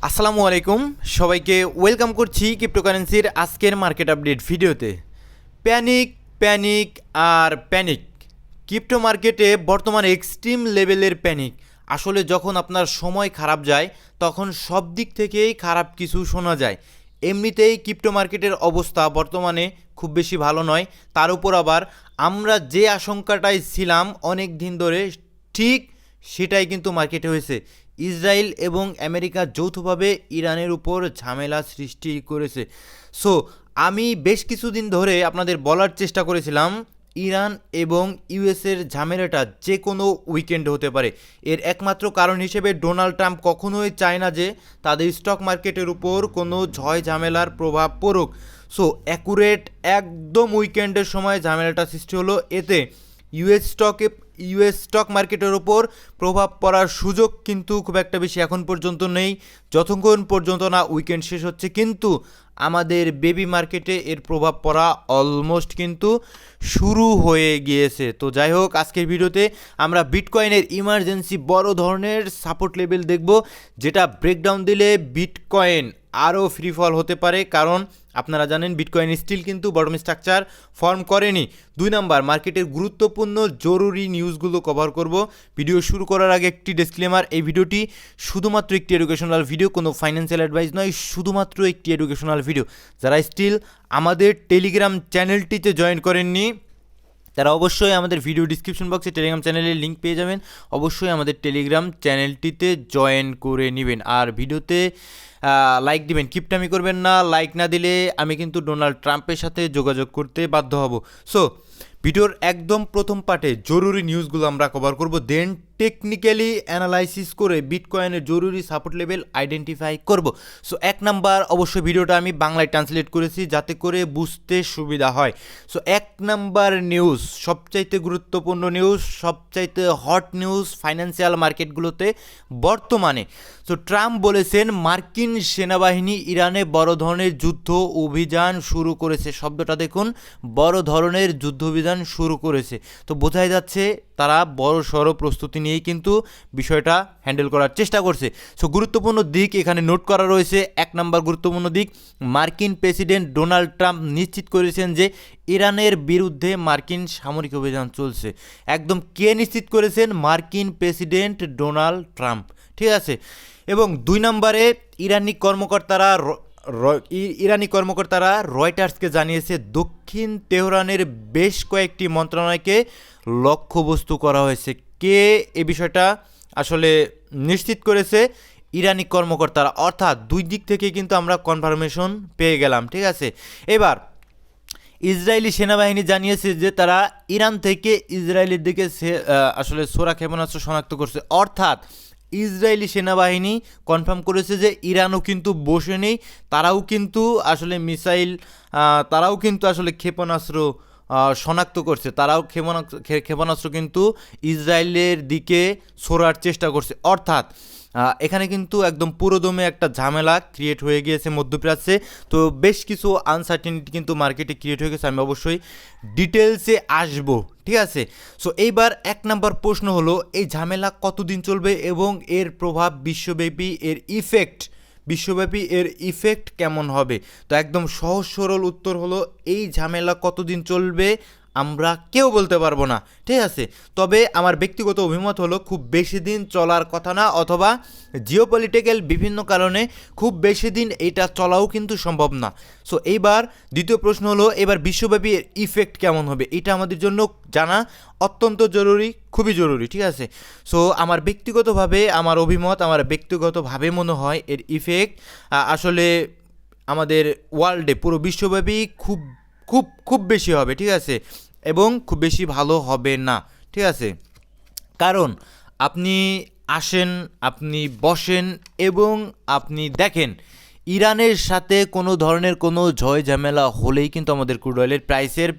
আসসালামু আলাইকুম, সবাইকে ওয়েলকাম করছি ক্রিপ্টোকারেন্সির আজকের মার্কেট আপডেট ভিডিওতে। প্যানিক প্যানিক আর প্যানিক। ক্রিপ্টো মার্কেটে বর্তমানে এক্সট্রিম লেভেলের প্যানিক। আসলে যখন আপনার সময় খারাপ যায় তখন সব দিক থেকেই খারাপ কিছু শোনা যায়। এমনিতেই ক্রিপ্টো মার্কেটের অবস্থা বর্তমানে খুব বেশি ভালো নয়, তার উপর আবার আমরা যে আশঙ্কাটায় ছিলাম অনেক দিন ধরে, ঠিক সেটাই কিন্তু মার্কেটে হয়েছে। ইসরায়েল এবং আমেরিকা যৌথভাবে ইরানের উপর ঝামেলা সৃষ্টি করেছে। সো আমি বেশ কিছুদিন ধরে আপনাদের বলার চেষ্টা করেছিলাম ইরান এবং ইউএসের ঝামেলাটা যে কোনো উইকেন্ডে হতে পারে। এর একমাত্র কারণ হিসেবে ডোনাল্ড ট্রাম্প কখনোই চায় না যে তাদের স্টক মার্কেটের উপর কোনো ঝয় ঝামেলার প্রভাব পড়ুক। সো অ্যাকুরেট একদম উইকেন্ডের সময় ঝামেলাটা সৃষ্টি হলো। এতে ইউএস স্টক মার্কেটের ওপর প্রভাব পড়ার সুযোগ কিন্তু খুব একটা বেশি এখন পর্যন্ত নেই, যতক্ষণ পর্যন্ত না উইকেন্ড শেষ হচ্ছে। কিন্তু আমাদের বেবি মার্কেটে এর প্রভাব পড়া অলমোস্ট কিন্তু শুরু হয়ে গিয়েছে। তো যাই হোক, আজকের ভিডিওতে আমরা বিটকয়েনের ইমার্জেন্সি বড় ধরনের সাপোর্ট লেভেল দেখব, যেটা ব্রেকডাউন দিলে বিটকয়েন আরও ফ্রি ফল হতে পারে। কারণ আপনারা জানেন বিটকয়েন স্টিল কিন্তু বটম স্ট্রাকচার ফর্ম করেনি। 2 নাম্বার, মার্কেটের গুরুত্বপূর্ণ জরুরি নিউজগুলো কভার করব। ভিডিও শুরু করার আগে একটি ডিসক্লেমার, এই ভিডিওটি শুধুমাত্র একটি এডুকেশনাল ভিডিও, কোনো ফাইন্যান্সিয়াল অ্যাডভাইস নয়, শুধুমাত্র একটি এডুকেশনাল ভিডিও। যারা স্টিল আমাদের টেলিগ্রাম চ্যানেলটিতে জয়েন করেননি তারা অবশ্যই আমাদের ভিডিও ডিসক্রিপশন বক্সে টেলিগ্রাম চ্যানেলের লিঙ্ক পেয়ে যাবেন। অবশ্যই আমাদের টেলিগ্রাম চ্যানেলটিতে জয়েন করে নেবেন আর ভিডিওতে লাইক দিবেন, কিপটামি করবেন না। লাইক না দিলে আমি কিন্তু ডোনাল্ড ট্রাম্পের সাথে যোগাযোগ করতে বাধ্য হব। সো ভিডিওর একদম প্রথম পার্টে জরুরি নিউজগুলো আমরা কভার করব, দেন টেকনিক্যালি অ্যানালাইসিস করে বিটকয়েনের জরুরি সাপোর্ট লেভেল আইডেন্টিফাই করব। সো 1 নাম্বার, অবশ্যই ভিডিওটা আমি বাংলায় ট্রান্সলেট করেছি যাতে করে বুঝতে সুবিধা হয়। সো 1 নাম্বার নিউজ, সবচাইতে গুরুত্বপূর্ণ নিউজ, সবচাইতে হট নিউজ ফাইন্যান্সিয়াল মার্কেটগুলোতে বর্তমানে। সো ট্রাম্প বলেছেন মার্কিন সেনাবাহিনী ইরানে বড় ধরনের যুদ্ধ অভিযান শুরু করেছে। শব্দটা দেখুন, বড় ধরনের যুদ্ধ অভিযান শুরু করেছে। তো বোঝাই যাচ্ছে তারা বড় সড়ো প্রস্তুতি নিয়েই কিন্তু বিষয়টা হ্যান্ডেল করার চেষ্টা করছে। সো গুরুত্বপূর্ণ দিক এখানে নোট করা রয়েছে। 1 নাম্বার গুরুত্বপূর্ণ দিক, মার্কিন প্রেসিডেন্ট ডোনাল্ড ট্রাম্প নিশ্চিত করেছেন যে ইরানের বিরুদ্ধে মার্কিন সামরিক অভিযান চলছে। একদম কে নিশ্চিত করেছেন? মার্কিন প্রেসিডেন্ট ডোনাল্ড ট্রাম্প, ঠিক আছে। এবং 2 নম্বরে ইরানি কর্মকর্তারা রয়টার্সকে জানিয়েছে দক্ষিণ তেহরানের বেশ কয়েকটি মন্ত্রণালয়কে লক্ষ্যবস্তু করা হয়েছে। কে এ বিষয়টা আসলে নিশ্চিত করেছে? ইরানি কর্মকর্তারা। অর্থাৎ 2 দিক থেকে কিন্তু আমরা কনফার্মেশন পেয়ে গেলাম, ঠিক আছে। এবার ইসরায়েলি সেনাবাহিনী জানিয়েছে যে তারা ইরান থেকে ইসরায়েলের দিকে আসলে ছোড়া ক্ষেপণাস্ত্র শনাক্ত করছে। অর্থাৎ ইসরায়েলি সেনাবাহিনী কনফার্ম করেছে যে ইরানও কিন্তু বসে নেই, তারাও কিন্তু আসলে তারাও কিন্তু আসলে ক্ষেপণাস্ত্র শনাক্ত করছে। তারাও ক্ষেপণাস্ত্র কিন্তু ইসরায়েলের দিকে ছোড়ার চেষ্টা করছে। অর্থাৎ এখানে কিন্তু একদম পুরোদমে একটা ঝামেলা ক্রিয়েট হয়ে গিয়েছে মধ্যপ্রাচ্যে। তো বেশ কিছু আনসার্টেনিটি কিন্তু মার্কেটে ক্রিয়েট হয়ে গেছে, আমি অবশ্যই ডিটেলসে আসবো, ঠিক আছে। সো এইবার 1 নাম্বার প্রশ্ন হলো এই ঝামেলা কতদিন চলবে এবং এর প্রভাব বিশ্বব্যাপী, এর ইফেক্ট কেমন হবে? তো একদম সহজ সরল উত্তর হলো এই ঝামেলা কতদিন চলবে আমরা কেউ বলতে পারবো না, ঠিক আছে। তবে আমার ব্যক্তিগত অভিমত হলো খুব বেশি দিন চলার কথা না, অথবা জিওপলিটিক্যাল বিভিন্ন কারণে খুব বেশি দিন এটা চলাও কিন্তু সম্ভব না। সো এইবার দ্বিতীয় প্রশ্ন হলো এবার বিশ্বব্যাপী এর ইফেক্ট কেমন হবে, এটা আমাদের জন্য জানা অত্যন্ত জরুরি, খুবই জরুরি, ঠিক আছে। সো আমার ব্যক্তিগতভাবে মনে হয় এর ইফেক্ট আসলে আমাদের ওয়ার্ল্ডে পুরো বিশ্বব্যাপী খুব খুব খুব বেশি হবে, ঠিক আছে, এবং খুব বেশি ভালো হবে না, ঠিক আছে। কারণ আপনি আসেন, আপনি বসেন এবং আপনি দেখেন ইরানের সাথে কোনো ধরনের কোনো ঝয় ঝামেলা হলেই কিন্তু আমাদের ক্রুড অয়েলের প্রাইসের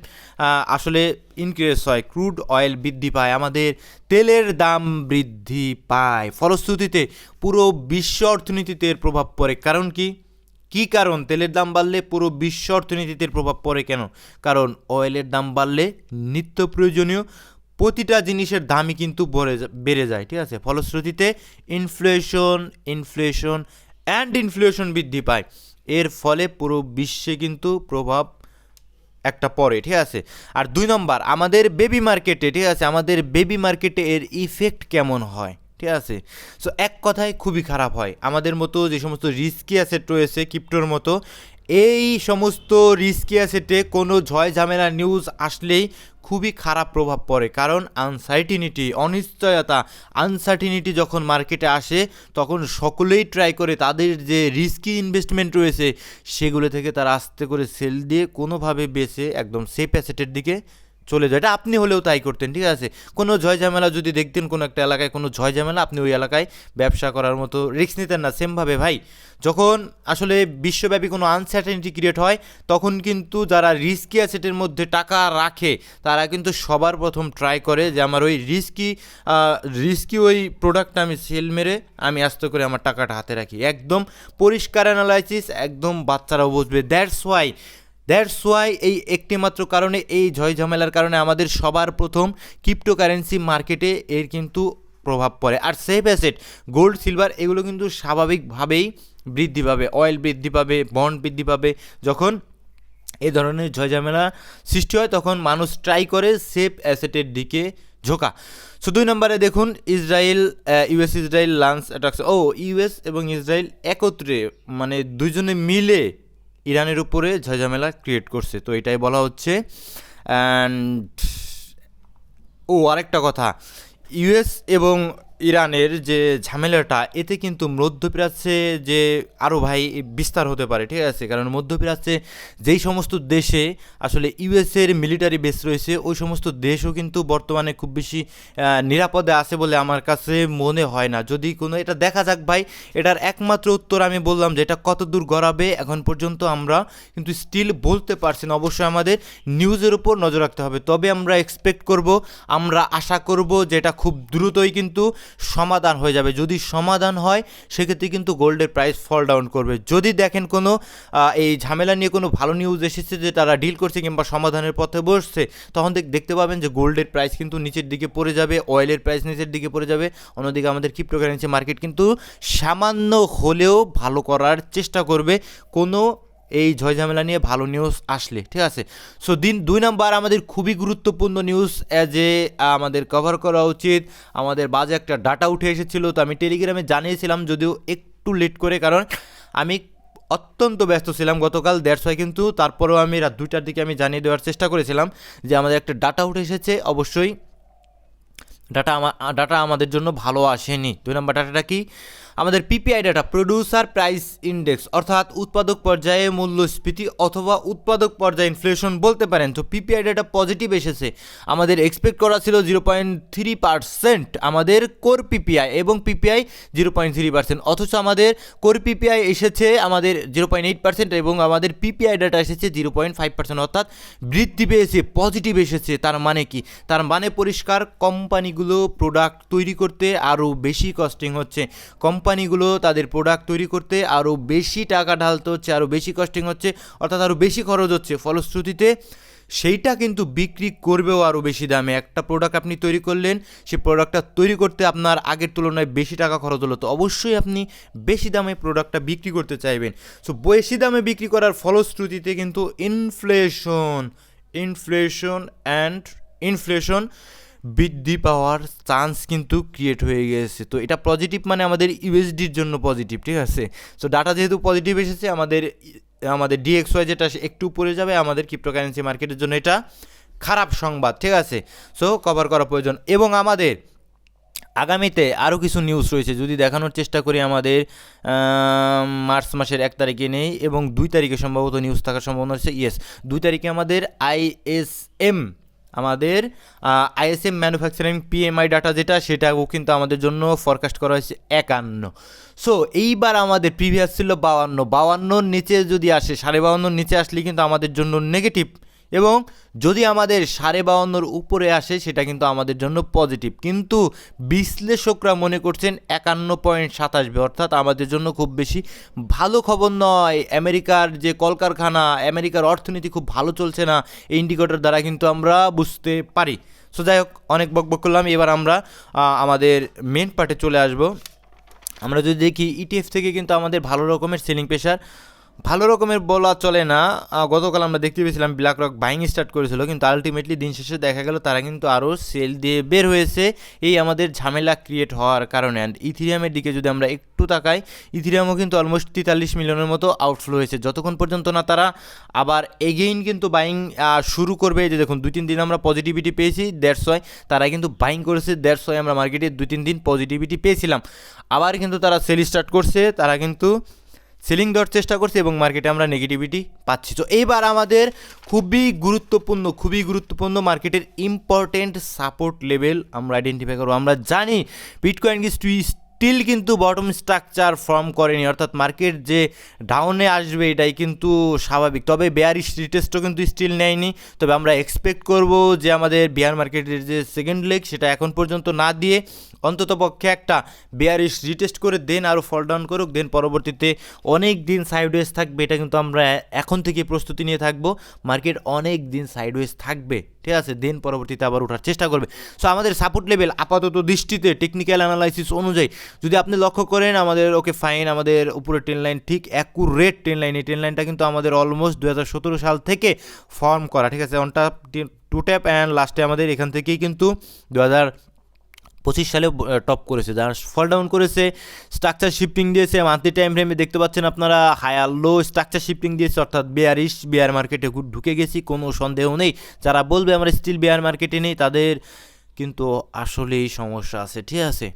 আসলে ইনক্রিজ হয়, ক্রুড অয়েল বৃদ্ধি পায়, আমাদের তেলের দাম বৃদ্ধি পায়। ফলশ্রুতিতে পুরো বিশ্ব অর্থনীতিতে এর প্রভাব পড়ে। কারণ কি কারণ তেলের দাম বাড়লে পুরো বিশ্ব অর্থনীতিতে প্রভাব পড়ে কেন? কারণ অয়েলের দাম বাড়লে নিত্য প্রয়োজনীয় প্রতিটা জিনিসের দামই কিন্তু বেড়ে যায়, ঠিক আছে। ফলশ্রুতিতে ইনফ্লেশন অ্যান্ড ইনফ্লেশন বৃদ্ধি পায়। এর ফলে পুরো বিশ্বে কিন্তু প্রভাব একটা পড়ে, ঠিক আছে। আর 2 নম্বর আমাদের বেবি মার্কেটে, ঠিক আছে, আমাদের বেবি মার্কেটে এর ইফেক্ট কেমন হয়, ঠিক আছে। সো এক কথায় খুবই খারাপ হয়। আমাদের মতো যে সমস্ত রিস্কি অ্যাসেট রয়েছে ক্রিপ্টোর মতো, এই সমস্ত রিস্কি অ্যাসেটে কোনো ঝয় ঝামেলা নিউজ আসলেই খুবই খারাপ প্রভাব পড়ে। কারণ আনসার্টিনিটি যখন মার্কেটে আসে তখন সকলেই ট্রাই করে তাদের যে রিস্কি ইনভেস্টমেন্ট রয়েছে সেগুলো থেকে তারা আস্তে করে সেল দিয়ে কোনোভাবে বেঁচে একদম সেফ অ্যাসেটের দিকে চলে যায়। এটা আপনি হলেও তাই করতেন, ঠিক আছে। কোনো ঝয় ঝামেলা যদি দেখতেন কোনো একটা এলাকায় কোনো ঝয় ঝামেলা, আপনি ওই এলাকায় ব্যবসা করার মতো রিস্ক নিতেন না। সেমভাবে ভাই, যখন আসলে বিশ্বব্যাপী কোনো আনসার্টেনিটি ক্রিয়েট হয় তখন কিন্তু যারা রিস্কি অ্যাসেটের মধ্যে টাকা রাখে তারা কিন্তু সবার প্রথম ট্রাই করে যে আমার ওই রিস্কি ওই প্রোডাক্টটা আমি সেল মেরে আমি আস্তে করে আমার টাকাটা হাতে রাখি। একদম পরিষ্কার অ্যানালাইসিস, একদম বাচ্চারাও বুঝবে। দ্যাটস ওয়াই এই একটি মাত্র কারণে, এই ঝয় ঝামেলার কারণে আমাদের সবার প্রথম ক্রিপ্টোকারেন্সি মার্কেটে এর কিন্তু প্রভাব পড়ে। আর সেফ অ্যাসেট গোল্ড সিলভার এগুলো কিন্তু স্বাভাবিকভাবেই বৃদ্ধি পাবে, অয়েল বৃদ্ধি পাবে, বন্ড বৃদ্ধি পাবে। যখন এই ধরনের ঝয় ঝামেলা সৃষ্টি হয় তখন মানুষ ট্রাই করে সেফ অ্যাসেটের দিকে ঝোঁকা। সো 2 নম্বরে দেখুন US Israel lunch attacks. US এবং ইসরায়েল একত্রে মানে দুজনে মিলে ইরানের উপরে ঝামেলা ক্রিয়েট করছে, তো এটাই বলা হচ্ছে। অ্যান্ড আরেকটা কথা, ইউএস এবং ইরানের যে ঝামেলাটা এতে কিন্তু মধ্যপ্রাচ্যে যে আরও ভাই বিস্তার হতে পারে, ঠিক আছে। কারণ মধ্যপ্রাচ্যে যেই সমস্ত দেশে আসলে ইউএসের মিলিটারি বেস রয়েছে ওই সমস্ত দেশও কিন্তু বর্তমানে খুব বেশি নিরাপদে আছে বলে আমার কাছে মনে হয় না। যদি কোনো এটা দেখা যাক ভাই, এটার একমাত্র উত্তর আমি বললাম যে এটা কত দূর গড়াবে এখন পর্যন্ত আমরা কিন্তু স্টিল বলতে পারছি না। অবশ্যই আমাদের নিউজের উপর নজর রাখতে হবে, তবে আমরা এক্সপেক্ট করব, আমরা আশা করব যে এটা খুব দ্রুতই কিন্তু সমাধান হয়ে যাবে। যদি সমাধান হয় সেক্ষেত্রে কিন্তু গোল্ডের প্রাইস ফল ডাউন করবে। যদি দেখেন কোনো এই ঝামেলা নিয়ে কোনো ভালো নিউজ এসেছে যে তারা ডিল করছে কিংবা সমাধানের পথে বসছে, তখন দেখতে পাবেন যে গোল্ডের প্রাইস কিন্তু নিচের দিকে পড়ে যাবে, অয়েলের প্রাইস নিচের দিকে পড়ে যাবে। অন্যদিকে আমাদের ক্রিপ্টোকারেন্সি মার্কেট কিন্তু সামান্য হলেও ভালো করার চেষ্টা করবে কোনো এই ঝয় ঝামেলা নিয়ে ভালো নিউজ আসলে, ঠিক আছে। সো 2 নাম্বার আমাদের খুবই গুরুত্বপূর্ণ নিউজ আমাদের কভার করা উচিত। আমাদের বাজে একটা ডাটা উঠে এসেছিলো, তো আমি টেলিগ্রামে জানিয়েছিলাম, যদিও একটু লেট করে, কারণ আমি অত্যন্ত ব্যস্ত ছিলাম গতকাল, দ্যাটস ওয়াই। কিন্তু তারপরেও আমি রাত 2টার দিকে আমি জানিয়ে দেওয়ার চেষ্টা করেছিলাম যে আমাদের একটা ডাটা উঠে এসেছে। অবশ্যই ডাটা আমাদের জন্য ভালো আসেনি। 2 নম্বর ডাটাটা কি? আমাদের PPI data, producer price index, অর্থাৎ উৎপাদক পর্যায়ে মূল্যস্ফীতি অথবা উৎপাদক পর্যায়ে ইনফ্লেশন বলতে পারেন। তো পিপিআই ডাটা পজিটিভ এসেছে। আমাদের এক্সপেক্ট করা ছিল 0.3% আমাদের কোর পিপিআই, এবং পিপিআই 0.3%, অথচ আমাদের কোর পিপিআই এসেছে আমাদের 0.8% এবং আমাদের পিপিআই ডাটা এসেছে 0.5%, অর্থাৎ বৃদ্ধি পেয়েছে, পজিটিভ এসেছে। তার মানে কি? তার মানে পরিষ্কার, কোম্পানিগুলো প্রোডাক্ট তৈরি করতে আরও বেশি কস্টিং হচ্ছে, কোম্পানিগুলো তাদের প্রোডাক্ট তৈরি করতে আরও বেশি টাকা ঢালতে হচ্ছে, আরও বেশি কস্টিং হচ্ছে, অর্থাৎ আরও বেশি খরচ হচ্ছে। ফলশ্রুতিতে সেইটা কিন্তু বিক্রি করবেও আরও বেশি দামে। একটা প্রোডাক্ট আপনি তৈরি করলেন, সেই প্রোডাক্টটা তৈরি করতে আপনার আগের তুলনায় বেশি টাকা খরচ হলো, তো অবশ্যই আপনি বেশি দামে প্রোডাক্টটা বিক্রি করতে চাইবেন। সো বেশি দামে বিক্রি করার ফলশ্রুতিতে কিন্তু ইনফ্লেশন বৃদ্ধি পাওয়ার চান্স কিন্তু ক্রিয়েট হয়ে গেছে। তো এটা পজিটিভ, মানে আমাদের ইউএসডির জন্য পজিটিভ, ঠিক আছে। সো ডাটা যেহেতু পজিটিভ এসেছে, আমাদের ডিএক্সওয়াই যেটা একটু উপরে যাবে, আমাদের ক্রিপ্টোকারেন্সি মার্কেটের জন্য এটা খারাপ সংবাদ, ঠিক আছে। সো কভার করা প্রয়োজন। এবং আমাদের আগামীতে আরও কিছু নিউজ রয়েছে, যদি দেখানোর চেষ্টা করি। আমাদের মার্চ মাসের 1 তারিখে নেই এবং 2 তারিখে সম্ভবত নিউজ থাকার সম্ভাবনা হচ্ছে। 2 তারিখে আমাদের আইএসএম ম্যানুফ্যাকচারিং পিএমআই ডাটা যেটা, সেটাও কিন্তু আমাদের জন্য ফরকাস্ট করা হয়েছে 51। সো এইবার আমাদের প্রিভিয়াস ছিল 52, নিচে যদি আসে 52, নিচে আসলে কিন্তু আমাদের জন্য নেগেটিভ, এবং যদি আমাদের 52.5 উপরে আসে সেটা কিন্তু আমাদের জন্য পজিটিভ। কিন্তু বিশ্লেষকরা মনে করছেন 51.7 আসবে, অর্থাৎ আমাদের জন্য খুব বেশি ভালো খবর নয়। আমেরিকার যে কলকারখানা, আমেরিকার অর্থনীতি খুব ভালো চলছে না, এই ইন্ডিকেটর দ্বারা কিন্তু আমরা বুঝতে পারি। সো যাই হোক, অনেক বকবক করলাম, এবার আমরা আমাদের মেন পার্টে চলে আসবো। আমরা যদি দেখি ইটিএফ থেকে কিন্তু আমাদের ভালো রকমের সেলিং প্রেশার, ভালো রকমের বলা চলে না, গতকাল আমরা দেখতে পেয়েছিলাম ব্ল্যাক রক বাইং স্টার্ট করেছিল, কিন্তু আলটিমেটলি দিন শেষে দেখা গেল তারা কিন্তু আরও সেল দিয়ে বের হয়েছে এই আমাদের ঝামেলা ক্রিয়েট হওয়ার কারণে। অ্যান্ড ইথিরিয়ামের দিকে যদি আমরা একটু তাকাই, ইথিরিয়ামও কিন্তু অলমোস্ট 43 মিলিয়নের মতো আউটফ্লো হয়েছে, যতক্ষণ পর্যন্ত না তারা আবার এগেইন কিন্তু বাইং শুরু করবে। এই যে দেখুন 2-3 দিন আমরা পজিটিভিটি পেয়েছি, দ্যাটস ওয়াই তারা কিন্তু বাইং করেছে, দ্যাটস ওয়াই আমরা মার্কেটে 2-3 দিন পজিটিভিটি পেয়েছিলাম। আবার কিন্তু তারা সেল স্টার্ট করছে, তারা কিন্তু সেলিং দেওয়ার চেষ্টা করছে এবং মার্কেটে আমরা নেগেটিভিটি পাচ্ছি। তো এইবার আমাদের খুবই গুরুত্বপূর্ণ মার্কেটের ইম্পর্টেন্ট সাপোর্ট লেভেল আমরা আইডেন্টিফাই করবো। আমরা জানি বিটকয়েন স্টিল কিন্তু বটম স্ট্রাকচার ফর্ম করেনি, অর্থাৎ মার্কেট যে ডাউনে আসবে এটাই কিন্তু স্বাভাবিক, তবে বেয়ারিশ রিটেস্টও কিন্তু স্টিল নেয়নি। তবে আমরা এক্সপেক্ট করব যে আমাদের বিয়ার মার্কেটের যে সেকেন্ড লেগ সেটা এখন পর্যন্ত না দিয়ে অন্তত পক্ষে একটা বেয়ারিশ রিটেস্ট করে দেন আরও ফল ডাউন করুক, দেন পরবর্তীতে অনেক দিন সাইডওয়েজ থাকবে, এটা কিন্তু আমরা এখন থেকে প্রস্তুতি নিয়ে থাকবো। মার্কেট অনেক দিন সাইডওয়েজ থাকবে, ঠিক আছে, দেন পরবর্তীতে আবার ওঠার চেষ্টা করবে। সো আমাদের সাপোর্ট লেভেল আপাতত দৃষ্টিতে টেকনিক্যাল অ্যানালাইসিস অনুযায়ী যদি আপনি লক্ষ্য করেন, আমাদের ওকে ফাইন, আমাদের উপরে ট্রেন লাইন ঠিক অ্যাকুরেট ট্রেন লাইন, এই ট্রেন লাইনটা কিন্তু আমাদের অলমোস্ট 2017 সাল থেকে ফর্ম করা, ঠিক আছে, on top to tap and লাস্টে আমাদের এখান থেকেই কিন্তু 2025 সালে টপ করেছে, যারা ফল ডাউন করেছে, স্ট্রাকচার শিফটিং দিয়েছে, মান্থলি টাইম ফ্রেমে দেখতে পাচ্ছেন আপনারা হায়ার লো স্ট্রাকচার শিফটিং দিয়েছে, অর্থাৎ বেয়ার মার্কেটে ঢুকে গেছি, কোনো সন্দেহ নেই। যারা বলবে আমরা স্টিল বেয়ার মার্কেটে নেই তাদের কিন্তু আসলেই সমস্যা আছে, ঠিক আছে।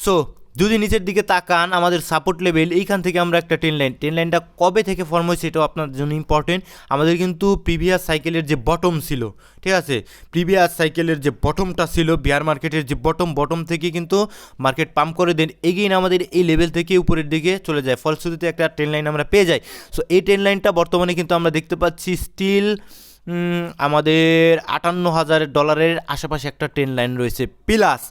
সো যদি নিচের দিকে তাকান, আমাদের সাপোর্ট লেভেল এইখান থেকে আমরা একটা ট্রেন লাইনটা কবে থেকে ফর্ম হয়েছে এটাও আপনার জন্য ইম্পর্টেন্ট। আমাদের কিন্তু প্রিভিয়াস সাইকেলের যে বটম ছিল, ঠিক আছে, প্রিভিয়াস সাইকেলের যে বটমটা ছিল বিয়ার মার্কেটের যে বটম থেকে কিন্তু মার্কেট পাম্প করে দেন, এগেইন আমাদের এই লেভেল থেকে উপরের দিকে চলে যায়, ফলশ্রুতিতে একটা ট্রেন লাইন আমরা পেয়ে যাই। সো এই ট্রেন লাইনটা বর্তমানে কিন্তু আমরা দেখতে পাচ্ছি স্টিল আমাদের $58,000 আশেপাশে একটা ট্রেন লাইন রয়েছে, প্লাস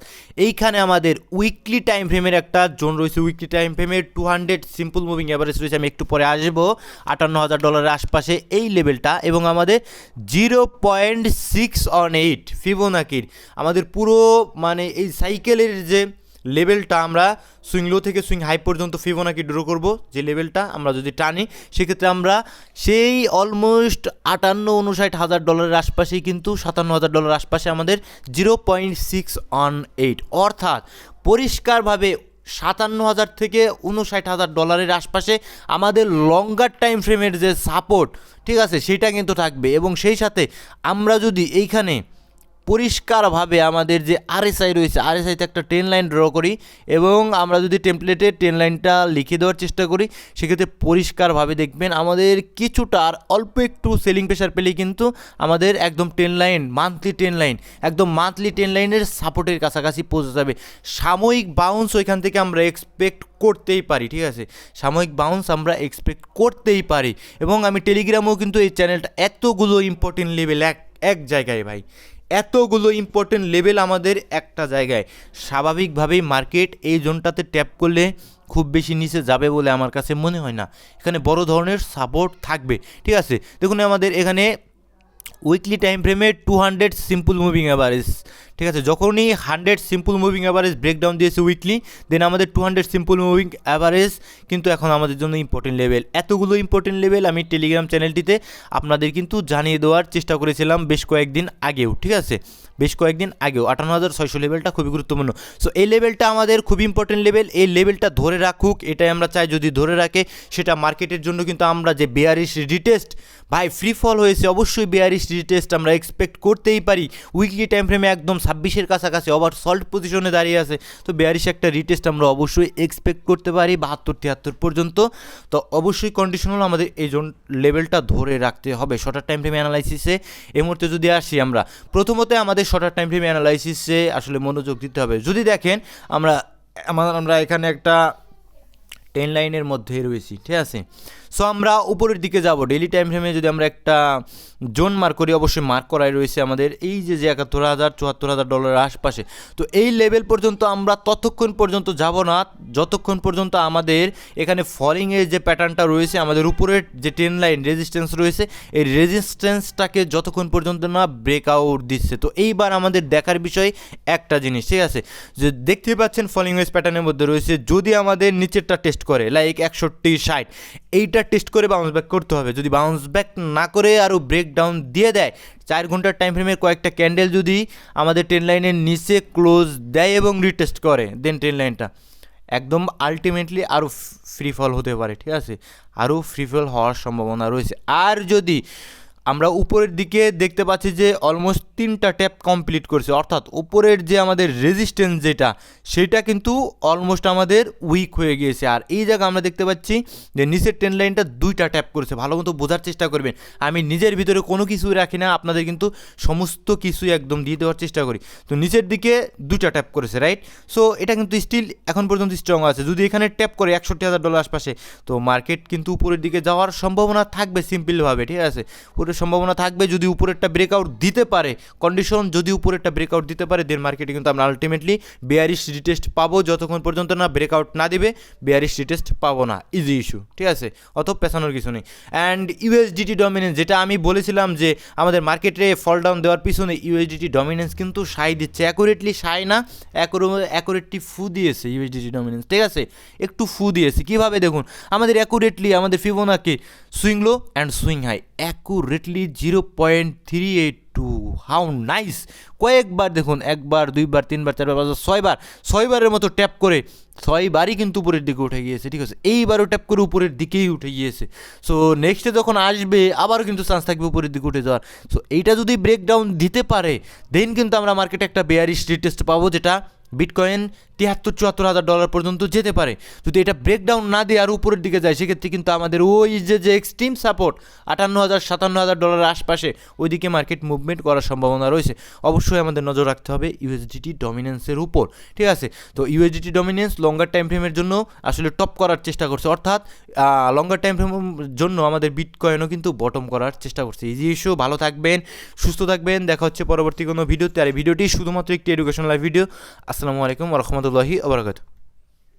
এইখানে আমাদের উইকলি টাইম ফ্রেমের একটা জোন রয়েছে। উইকলি টাইম ফ্রেমের 200 সিম্পল মুভিং অ্যাভারেজ রয়েছে, আমি একটু পরে আসবো। $58,000 আশপাশে এই লেভেলটা, এবং আমাদের 0.618 ফিবোনাকির আমাদের পুরো মানে এই সাইকেলের যে লেভেলটা, আমরা সুইং লো থেকে সুইং হাই পর্যন্ত ফিবোনাকি ড্র করব, যে লেভেলটা আমরা যদি টানি সেক্ষেত্রে আমরা সেই অলমোস্ট $58-59,000 আশপাশেই কিন্তু $57,000 আশপাশে আমাদের 0.618, অর্থাৎ পরিষ্কারভাবে 57,000 থেকে $59,000 আশপাশে আমাদের লঙ্গার টাইম ফ্রেমের যে সাপোর্ট, ঠিক আছে, সেটা কিন্তু থাকবে। এবং সেই সাথে আমরা যদি এইখানে পরিষ্কারভাবে আমাদের যে আরএসআই রয়েছে, আরএসআইতে একটা ট্রেন লাইন ড্র করি এবং আমরা যদি টেমপ্লেটে ট্রেন লাইনটা লিখে দেওয়ার চেষ্টা করি, সেক্ষেত্রে পরিষ্কারভাবে দেখবেন আমাদের কিছুটা আর অল্প একটু সেলিং প্রেশার পেলেই কিন্তু আমাদের একদম ট্রেন লাইন, মান্থলি ট্রেন লাইনের সাপোর্টের কাছাকাছি পৌঁছে যাবে। সাময়িক বাউন্স ওইখান থেকে আমরা এক্সপেক্ট করতেই পারি, ঠিক আছে, সাময়িক বাউন্স আমরা এক্সপেক্ট করতেই পারি। এবং আমি টেলিগ্রামেও কিন্তু এই চ্যানেলটা এতগুলো ইম্পর্টেন্ট লেভেল এক জায়গায় ভাই, এতগুলো ইম্পর্টেন্ট লেভেল আমাদের একটা জায়গায়, স্বাভাবিকভাবেই মার্কেট এই জোনটাতে ট্যাপ করলে খুব বেশি নিচে যাবে বলে আমার কাছে মনে হয় না, এখানে বড় ধরনের সাপোর্ট থাকবে, ঠিক আছে। দেখুন আমাদের এখানে উইকলি টাইম ফ্রেমে 200 সিম্পল মুভিং অ্যাভারেজ, ঠিক আছে, যখনই 100 সিম্পল মুভিং অ্যাভারেজ ব্রেকডাউন দিয়েছে উইকলি, দেন আমাদের 200 সিম্পল মুভিং অ্যাভারেজ কিন্তু এখন আমাদের জন্য ইম্পর্টেন্ট লেভেল। এতগুলো ইম্পর্টেন্ট লেভেল আমি টেলিগ্রাম চ্যানেলটিতে আপনাদের কিন্তু জানিয়ে দেওয়ার চেষ্টা করেছিলাম বেশ কয়েকদিন আগেও, ঠিক আছে, 58,600 লেভেলটা খুবই গুরুত্বপূর্ণ। সো এই লেভেলটা আমাদের খুবই ইম্পর্টেন্ট লেভেল, এই লেভেলটা ধরে রাখুক, এটাই আমরা চাই। যদি ধরে রাখে সেটা মার্কেটের জন্য কিন্তু আমরা যে বেয়ারিশ রিটেস্ট ভাই ফ্রি ফল হয়েছে, অবশ্যই বেয়ারিশ রিটেস্ট আমরা এক্সপেক্ট করতেই পারি। উইকলি টাইম ফ্রেমে একদম 26-এর কাছাকাছি ওভার সল্ট পজিশনে দাঁড়িয়ে আছে, তো বেয়ারিশ একটা রিটেস্ট আমরা অবশ্যই এক্সপেক্ট করতে পারি 72-73 পর্যন্ত। তো অবশ্যই কন্ডিশনাল আমাদের এই জোন লেভেলটা ধরে রাখতে হবে। শর্টার টাইম ফ্রেম অ্যানালাইসিসে এই মুহূর্তে যদি আসি, আমরা প্রথমত আমাদের শর্টার টাইম ফ্রেম অ্যানালাইসিসে আসলে মনোযোগ দিতে হবে। যদি দেখেন আমরা এখানে একটা 10 লাইনের মধ্যে রয়েছি, ঠিক আছে। সো আমরা উপরের দিকে যাব। ডেইলি টাইম ফ্রেমে যদি আমরা একটা জোন মার্ক করি, অবশ্যই মার্ক করাই রয়েছে আমাদের এই যে 71,000 74,000 ডলারের আশপাশে। তো এই লেভেল পর্যন্ত আমরা ততক্ষণ পর্যন্ত যাব না যতক্ষণ পর্যন্ত আমাদের এখানে ফলিংয়ের যে প্যাটার্নটা রয়েছে, আমাদের উপরের যে 10 লাইন রেজিস্ট্যান্স রয়েছে, এই রেজিস্ট্যান্সটাকে যতক্ষণ পর্যন্ত না ব্রেকআউট দিচ্ছে। তো এইবার আমাদের দেখার বিষয় একটা জিনিস, ঠিক আছে, যে দেখতে পাচ্ছেন ফলিং ওয়েজ প্যাটার্নের মধ্যে রয়েছে, যদি আমাদের নিচেরটা টেস্ট করে লাইক 61 60, এইটা টেস্ট করে বাউন্স ব্যাক করতে হবে। যদি বাউন্স ব্যাক না করে আরও ব্রেকডাউন দিয়ে দেয়, 4 ঘন্টার টাইম ফ্রেমের কয়েকটা ক্যান্ডেল যদি আমাদের 10 লাইনের নিচে ক্লোজ দেয় এবং রিটেস্ট করে, দেন 10 লাইনটা একদম আলটিমেটলি আরও ফ্রি ফল হতে পারে, ঠিক আছে, আরও ফ্রি ফল হওয়ার সম্ভাবনা রয়েছে। আর যদি আমরা উপরের দিকে দেখতে পাচ্ছি যে অলমোস্ট 3টা ট্যাপ কমপ্লিট করছে, অর্থাৎ উপরের যে আমাদের রেজিস্ট্যান্স যেটা, সেটা কিন্তু অলমোস্ট আমাদের উইক হয়ে গিয়েছে। আর এই জায়গা আমরা দেখতে পাচ্ছি যে নিচের 10 লাইনটা 2টা ট্যাপ করেছে। ভালো মতো বোঝার চেষ্টা করবেন, আমি নিজের ভিতরে কোনো কিছুই রাখি না, আপনাদের কিন্তু সমস্ত কিছুই একদম দিয়ে দেওয়ার চেষ্টা করি। তো নিচের দিকে 2টা ট্যাপ করেছে, রাইট। সো এটা কিন্তু স্টিল এখন পর্যন্ত স্ট্রং আছে। যদি এখানে ট্যাপ করে 61,000 ডলার আশপাশে, তো মার্কেট কিন্তু উপরের দিকে যাওয়ার সম্ভাবনা থাকবে সিম্পলভাবে, ঠিক আছে, সম্ভাবনা থাকবে। যদি উপরেরটা ব্রেকআউট দিতে পারে, কন্ডিশন যদি উপরেরটা ব্রেকআউট দিতে পারে, দেন মার্কেটে কিন্তু আমরা আলটিমেটলি বেয়ারিশ রিটেস্ট পাবো। যতক্ষণ পর্যন্ত না ব্রেকআউট না দিবে, বেয়ারিশ রিটেস্ট পাবো না, ইজি ইস্যু, ঠিক আছে, অত পেছানোর কিছু নেই। অ্যান্ড ইউএসডিটি ডমিনেন্স, যেটা আমি বলেছিলাম যে আমাদের মার্কেটে ফল ডাউন দেওয়ার পিছনে ইউএসডিটি ডমিনেন্স কিন্তু সাই দিচ্ছে, অ্যাকুরেটলি সাই না, অ্যাকুরেটলি ফু দিয়েছে ইউএসডিটি ডমিনেন্স, ঠিক আছে, একটু ফু দিয়েছে। কীভাবে দেখুন, আমাদের অ্যাকুরেটলি আমাদের Fibonacci swing low and swing high accurately 0.382, how nice. কয়েকবার দেখুন, 1 বার 2 বার 3 বার 4 বার 5 বার 6 বার, 6 বারের মতো ট্যাপ করে 6 বারই কিন্তু উপরের দিকে উঠে গিয়েছে, ঠিক আছে, এইবারও ট্যাপ করে উপরের দিকেই উঠে গিয়েছে। সো নেক্সটে যখন আসবে আবারও কিন্তু চান্স থাকবে উপরের দিকে উঠে যাওয়ার। সো এইটা যদি ব্রেকডাউন দিতে পারে, দেন কিন্তু আমরা মার্কেটে একটা বেয়ারিশ রিটেস্ট পাবো, যেটা বিটকয়েন 73-74 হাজার ডলার পর্যন্ত যেতে পারে। যদি এটা ব্রেকডাউন না দিয়ে আর উপরের দিকে যায়, সেক্ষেত্রে কিন্তু আমাদের ওই যে এক্সট্রিম সাপোর্ট 58,000-57,000 ডলারের আশপাশে, ওইদিকে মার্কেট মুভমেন্ট করার সম্ভাবনা রয়েছে। অবশ্যই আমাদের নজর রাখতে হবে ইউএসডিটি ডমিনেন্সের উপর, ঠিক আছে। তো ইউএসডিটি ডমিনেন্স লঙ্গার টাইম ফ্রেমের জন্য আসলে টপ করার চেষ্টা করছে, অর্থাৎ লঙ্গার টাইম ফ্রেমের জন্য আমাদের বিটকয়েনও কিন্তু বটম করার চেষ্টা করছে। ইজি ইস্যু, ভালো থাকবেন, সুস্থ থাকবেন, দেখা হচ্ছে পরবর্তী কোনো ভিডিওতে। আর এই ভিডিওটি শুধুমাত্র একটি এডুকেশনাল ভিডিও। আসসালামু আলাইকুম ওয়া রাহমাতুল্লাহি ওয়া বারাকাতুহু।